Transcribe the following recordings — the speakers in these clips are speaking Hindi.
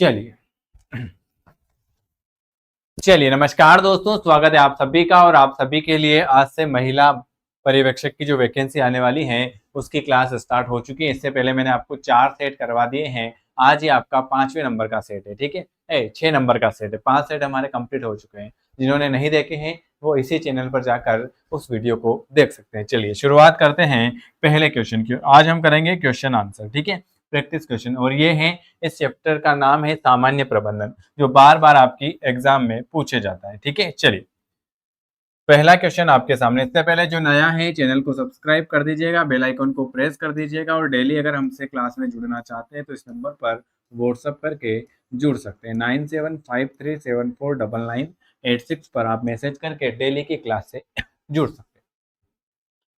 चलिए चलिए नमस्कार दोस्तों, स्वागत है आप सभी का। और आप सभी के लिए आज से महिला पर्यवेक्षक की जो वैकेंसी आने वाली है उसकी क्लास स्टार्ट हो चुकी है। इससे पहले मैंने आपको 4 सेट करवा दिए हैं। आज ही आपका 5वें नंबर का सेट है, ठीक है। 6 नंबर का सेट है। 5 सेट हमारे कंप्लीट हो चुके हैं। जिन्होंने नहीं देखे हैं वो इसी चैनल पर जाकर उस वीडियो को देख सकते हैं। चलिए शुरुआत करते हैं पहले क्वेश्चन की। आज हम करेंगे क्वेश्चन आंसर, ठीक है, प्रैक्टिस क्वेश्चन। और ये है, इस चैप्टर का नाम है सामान्य प्रबंधन, जो बार बार आपकी एग्जाम में पूछे जाता है, ठीक है। चलिए पहला क्वेश्चन आपके सामने। इससे पहले जो नया है चैनल को सब्सक्राइब कर दीजिएगा, बेल आइकन को प्रेस कर दीजिएगा। और डेली अगर हमसे क्लास में जुड़ना चाहते हैं तो इस नंबर पर व्हाट्सएप करके जुड़ सकते हैं। 9753749986 पर आप मैसेज करके डेली की क्लास से जुड़ सकते हैं।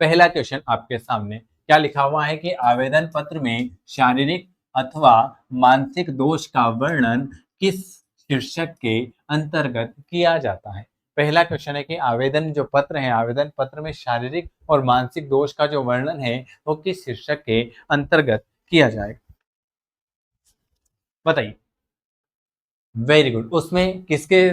पहला क्वेश्चन आपके सामने क्या लिखा हुआ है कि आवेदन पत्र में शारीरिक अथवा मानसिक दोष का वर्णन किस शीर्षक के अंतर्गत किया जाता है। पहला क्वेश्चन है कि आवेदन जो पत्र है, आवेदन पत्र में शारीरिक और मानसिक दोष का जो वर्णन है वो किस शीर्षक के अंतर्गत किया जाएगा, बताइए। Very good. उसमें किसके,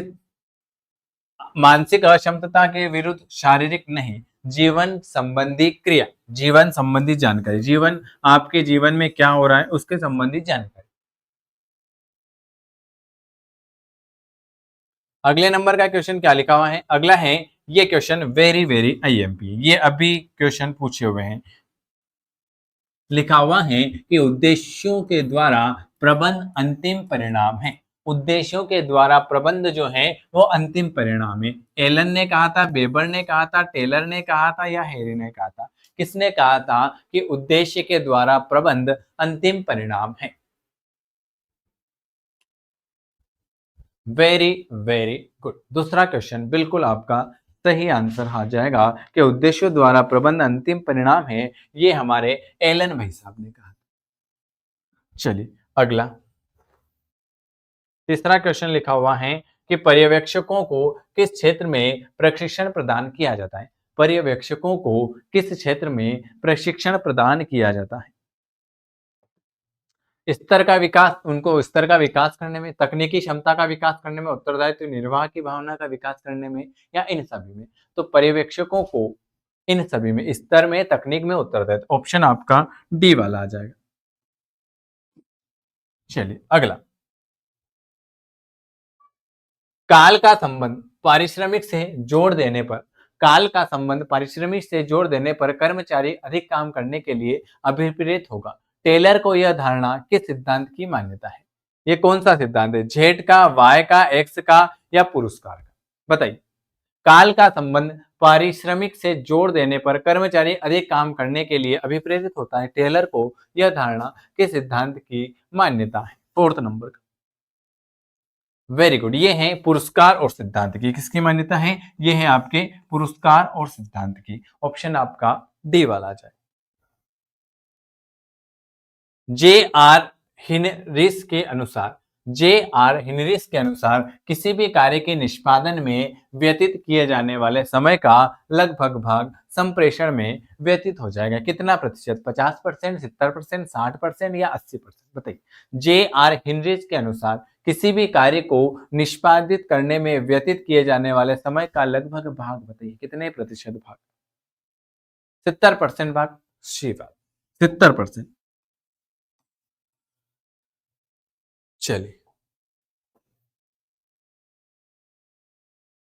मानसिक अक्षमता के विरुद्ध शारीरिक नहीं, जीवन संबंधी क्रिया, जीवन संबंधी जानकारी, जीवन आपके जीवन में क्या हो रहा है उसके संबंधित जानकारी। अगले नंबर का क्वेश्चन क्या लिखा हुआ है, अगला है ये क्वेश्चन वेरी वेरी आईएमपी, ये अभी क्वेश्चन पूछे हुए हैं। लिखा हुआ है कि उद्देश्यों के द्वारा प्रबंध अंतिम परिणाम है। उद्देश्यों के द्वारा प्रबंध जो है वो अंतिम परिणाम है। एलन ने कहा था, बेबर ने कहा था, टेलर ने कहा था या हैरी ने कहा था? किसने कहा था कि उद्देश्य के द्वारा प्रबंध अंतिम परिणाम है? Very very good. दूसरा क्वेश्चन बिल्कुल आपका सही आंसर आ जाएगा कि उद्देश्यों द्वारा प्रबंध अंतिम परिणाम है। ये हमारे एलन भाई साहब ने कहा। चलिए अगला तीसरा क्वेश्चन लिखा हुआ है कि पर्यवेक्षकों को किस क्षेत्र में प्रशिक्षण प्रदान किया जाता है। पर्यवेक्षकों को किस क्षेत्र में प्रशिक्षण प्रदान किया जाता है? स्तर का विकास, उनको स्तर का विकास करने में, तकनीकी क्षमता का विकास करने में, उत्तरदायित्व निर्वाह की भावना का विकास करने में, या इन सभी में? तो पर्यवेक्षकों को इन सभी में, स्तर में, तकनीक में, उत्तरदायित्व। ऑप्शन आपका डी वाला आ जाएगा। चलिए अगला, काल का संबंध पारिश्रमिक से जोड़ देने पर, काल का संबंध पारिश्रमिक से जोड़ देने पर कर्मचारी अधिक काम करने के लिए अभिप्रेत होगा। टेलर को यह धारणा किस सिद्धांत की मान्यता है? ये कौन सा सिद्धांत है? जेड का, वाई का, एक्स का, या पुरस्कार का? बताइए। काल का संबंध पारिश्रमिक से जोड़ देने पर कर्मचारी अधिक काम करने के लिए अभिप्रेरित होता है। टेलर को यह धारणा किस सिद्धांत की मान्यता है? 4th नंबर का। Very good. ये है पुरस्कार और सिद्धांत की। किसकी मान्यता है? ये है आपके पुरस्कार और सिद्धांत की। ऑप्शन आपका डी वाला आ जाए। जे आर हिनरिस के अनुसार, जे आर हिनरिस के अनुसार किसी भी कार्य के निष्पादन में व्यतीत किए जाने वाले समय का लगभग भाग संप्रेषण में व्यतीत हो जाएगा। कितना प्रतिशत? 50%, 70%, 60% या 80%? बताइए। जे आर हिनरिस के अनुसार किसी भी कार्य को निष्पादित करने में व्यतीत किए जाने वाले समय का लगभग भाग बताइए, कितने प्रतिशत भाग? 70% भाग। शी बात, 70%। चलिए,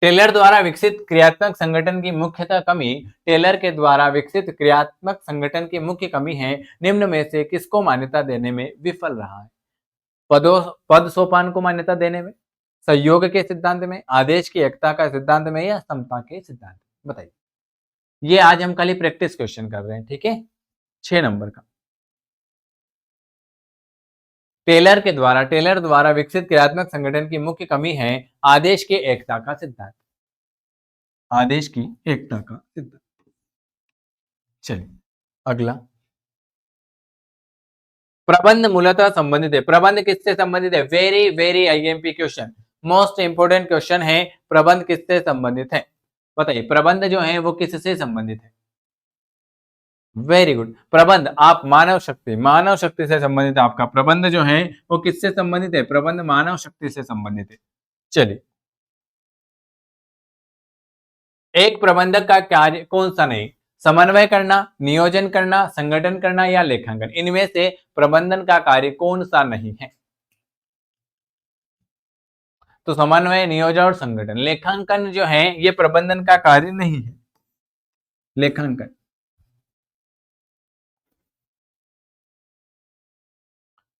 टेलर द्वारा विकसित क्रियात्मक संगठन की मुख्यतः कमी, टेलर के द्वारा विकसित क्रियात्मक संगठन की मुख्य कमी है निम्न में से किसको मान्यता देने में विफल रहा है? पद सोपान को मान्यता देने में, सहयोग के सिद्धांत में, आदेश की एकता का सिद्धांत में, या समता के सिद्धांत में? बताइए। ये आज हम खाली प्रैक्टिस क्वेश्चन कर रहे हैं, ठीक है। 6 नंबर का। टेलर द्वारा विकसित क्रियात्मक संगठन की मुख्य कमी है आदेश की एकता का सिद्धांत, आदेश की एकता का सिद्धांत। चलिए अगला, प्रबंध मूलतः संबंधित है। प्रबंध किससे संबंधित है? Very very IMP question, most important question है। प्रबंध किससे संबंधित है? बताइए। प्रबंध जो है वो किससे संबंधित है? Very good. प्रबंध, आप मानव शक्ति, मानव शक्ति से संबंधित आपका प्रबंध जो है वो किससे संबंधित है? प्रबंध मानव शक्ति से संबंधित है। चलिए, एक प्रबंधक का कार्य कौन सा नहीं? समन्वय करना, नियोजन करना, संगठन करना या लेखांकन, इनमें से प्रबंधन का कार्य कौन सा नहीं है? तो समन्वय, नियोजन और संगठन। लेखांकन जो है ये प्रबंधन का कार्य नहीं है। लेखांकन,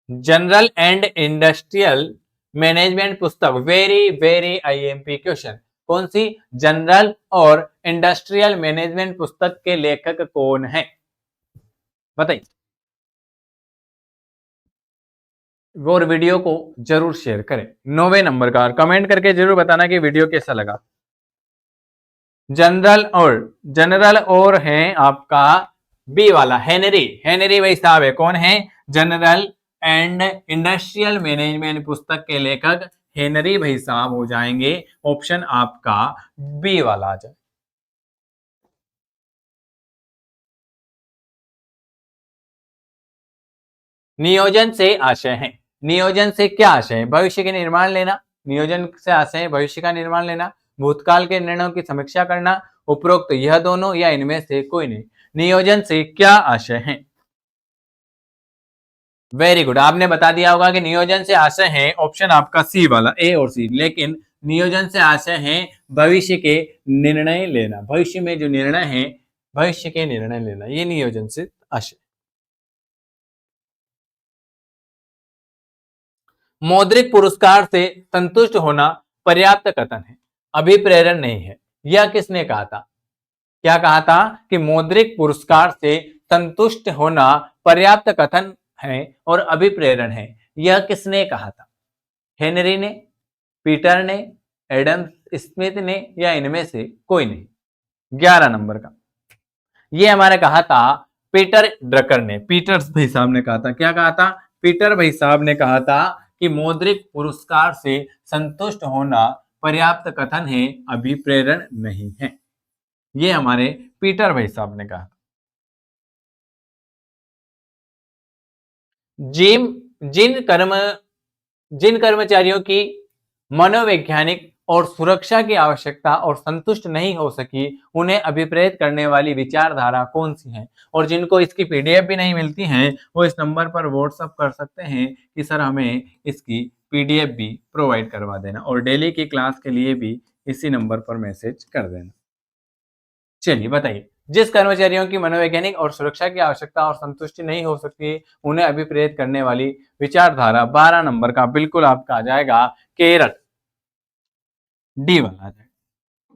जनरल एंड इंडस्ट्रियल मैनेजमेंट पुस्तक, वेरी वेरी आईएमपी क्वेश्चन, कौन सी? जनरल और इंडस्ट्रियल मैनेजमेंट पुस्तक के लेखक कौन है? बताइए। और वीडियो को जरूर शेयर करें। 9वें नंबर का, और कमेंट करके जरूर बताना कि वीडियो कैसा लगा। जनरल और है आपका बी वाला, हेनरी। हेनरी भाई साहब है, कौन है? जनरल एंड इंडस्ट्रियल मैनेजमेंट पुस्तक के लेखक हेनरी भाई साहब हो जाएंगे। ऑप्शन आपका बी वाला आ जाए। नियोजन से आशय है, नियोजन से क्या आशय है? भविष्य के निर्माण लेना। नियोजन से आशय है भविष्य का निर्माण लेना, भूतकाल के निर्णयों की समीक्षा करना, उपरोक्त यह दोनों या इनमें से कोई नहीं। नियोजन से क्या आशय है? वेरी गुड, आपने बता दिया होगा कि नियोजन से आशय है ऑप्शन आपका सी वाला, ए और सी। लेकिन नियोजन से आशय है भविष्य के निर्णय लेना, भविष्य में जो निर्णय है, भविष्य के निर्णय लेना, ये नियोजन से आशय। मौद्रिक पुरस्कार से संतुष्ट होना पर्याप्त कथन है, अभिप्रेरण नहीं है। यह किसने कहा था? क्या कहा था? कि मौद्रिक पुरस्कार से संतुष्ट होना पर्याप्त कथन है और अभिप्रेरण है। यह किसने कहा था? हेनरी ने, पीटर ने, एडम स्मिथ ने या इनमें से कोई नहीं। 11 नंबर का, ये हमारे कहा था पीटर ड्रकर ने, पीटर भाई साहब ने कहा था। क्या कहा था? पीटर भाई साहब ने कहा था कि मौद्रिक पुरस्कार से संतुष्ट होना पर्याप्त कथन है, अभिप्रेरण नहीं है। ये हमारे पीटर भाई साहब ने कहा। जिम जिन कर्मचारियों की मनोवैज्ञानिक और सुरक्षा की आवश्यकता और संतुष्ट नहीं हो सकी, उन्हें अभिप्रेत करने वाली विचारधारा कौन सी है? और जिनको इसकी पीडीएफ भी नहीं मिलती है, वो इस नंबर पर व्हाट्सअप कर सकते हैं कि सर हमें इसकी पीडीएफ भी प्रोवाइड करवा देना, और डेली की क्लास के लिए भी इसी नंबर पर मैसेज कर देना। चलिए बताइए, जिस कर्मचारियों की मनोवैज्ञानिक और सुरक्षा की आवश्यकता और संतुष्टि नहीं हो सकती, उन्हें अभिप्रेत करने वाली विचारधारा, 12 नंबर का बिल्कुल आपका आ जाएगा केरट, डी वाला आ जाएगा।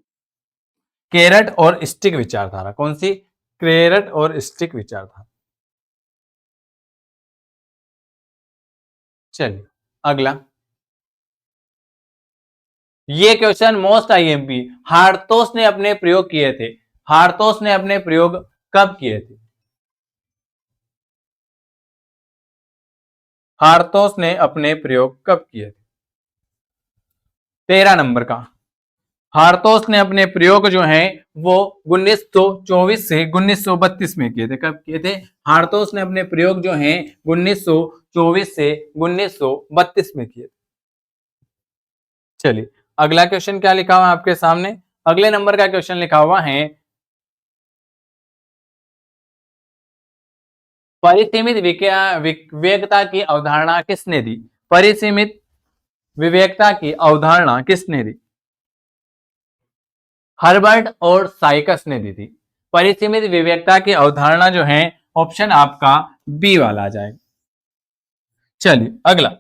केरट और स्टिक विचारधारा, कौन सी? केरट और स्टिक विचारधारा। चलिए अगला, ये क्वेश्चन मोस्ट आईएमपी, हार्थोस ने अपने प्रयोग किए थे। हार्थोस ने अपने प्रयोग कब किए थे? हार्थोस ने अपने प्रयोग कब किए थे? 13 नंबर का, हार्थोस ने अपने प्रयोग जो है वो 1924 से 1932 में किए थे। कब किए थे? हार्थोस ने अपने प्रयोग जो है 1924 से 1932 में किए थे। चलिए अगला क्वेश्चन क्या लिखा हुआ है आपके सामने? अगले नंबर का क्वेश्चन लिखा हुआ है, परिसीमित विवेकता की अवधारणा किसने दी? परिसीमित विवेकता की अवधारणा किसने दी? हर्बर्ट और साइकस ने दी थी। परिसीमित विवेकता की अवधारणा जो है ऑप्शन आपका बी वाला आ जाएगा। चलिए अगला,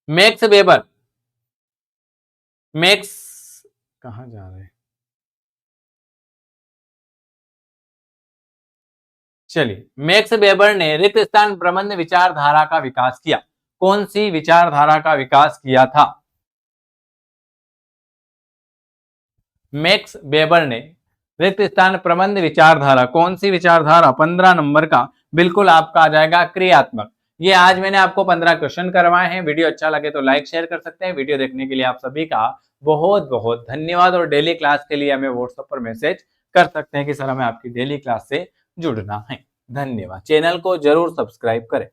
मैक्स वेबर, मैक्स कहां जा रहे हैं? चलिए, मैक्स वेबर ने रिक्त स्थान प्रबंध विचारधारा का विकास किया। कौन सी विचारधारा का विकास किया था? मैक्स वेबर ने रिक्त स्थान प्रबंध विचारधारा, कौन सी विचारधारा? 15 नंबर का बिल्कुल आपका आ जाएगा क्रियात्मक। ये आज मैंने आपको 15 क्वेश्चन करवाए हैं। वीडियो अच्छा लगे तो लाइक शेयर कर सकते हैं। वीडियो देखने के लिए आप सभी का बहुत बहुत धन्यवाद, और डेली क्लास के लिए हमें व्हाट्सएप पर मैसेज कर सकते हैं कि सर हमें आपकी डेली क्लास से जुड़ना है। धन्यवाद। चैनल को जरूर सब्सक्राइब करें।